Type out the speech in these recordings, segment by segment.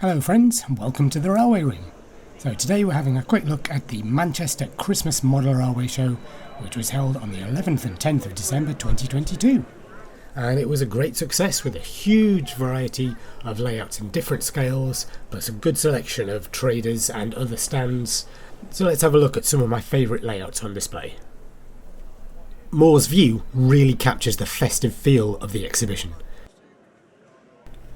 Hello friends, and welcome to the Railway Room. So today we're having a quick look at the Manchester Kerstmis Model Railway Show, which was held on the 11th and 10th of December 2022. And it was a great success with a huge variety of layouts in different scales, plus a good selection of traders and other stands. So let's have a look at some of my favourite layouts on display. Moore's View really captures the festive feel of the exhibition.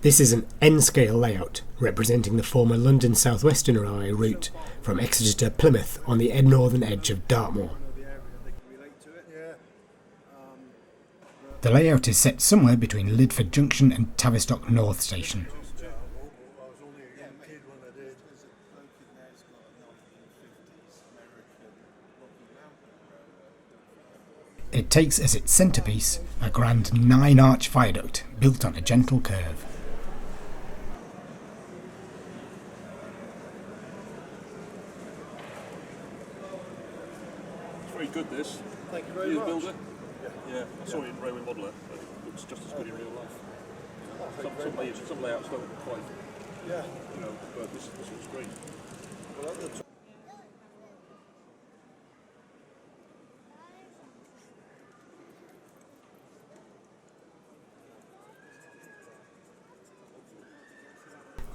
This is an N-scale layout representing the former London South Western Railway route from Exeter to Plymouth on the northern edge of Dartmoor. The layout is set somewhere between Lidford Junction and Tavistock North Station. It takes as its centrepiece a grand 9-arch viaduct built on a gentle curve. Very good, this. Thank you very much. Builder? Yeah, I saw it in Railway Modeler, but it looks just as good in real life. Some layouts don't quite, but this looks great. Well, at the top.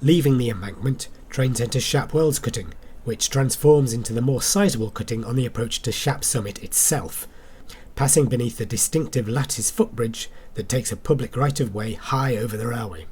Leaving the embankment, trains enter Shap Wells cutting, which transforms into the more sizable cutting on the approach to Shap Summit itself, passing beneath the distinctive lattice footbridge that takes a public right-of-way high over the railway.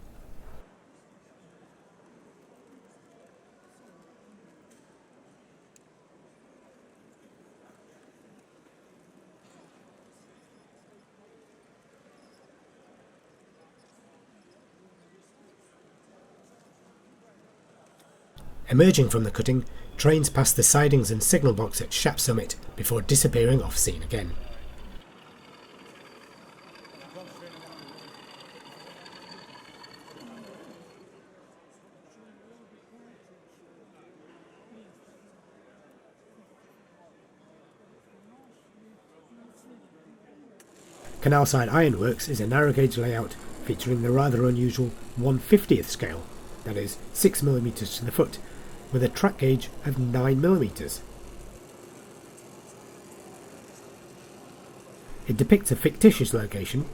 Emerging from the cutting, trains pass the sidings and signal box at Shap Summit before disappearing off scene again. Canalside Ironworks is a narrow gauge layout featuring the rather unusual 1/50th scale, that is 6mm to the foot, with a track gauge of 9mm. It depicts a fictitious location,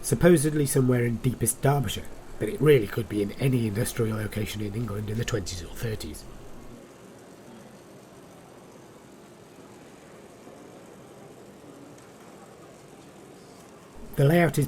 supposedly somewhere in deepest Derbyshire, but it really could be in any industrial location in England in the 20s or 30s. The layout is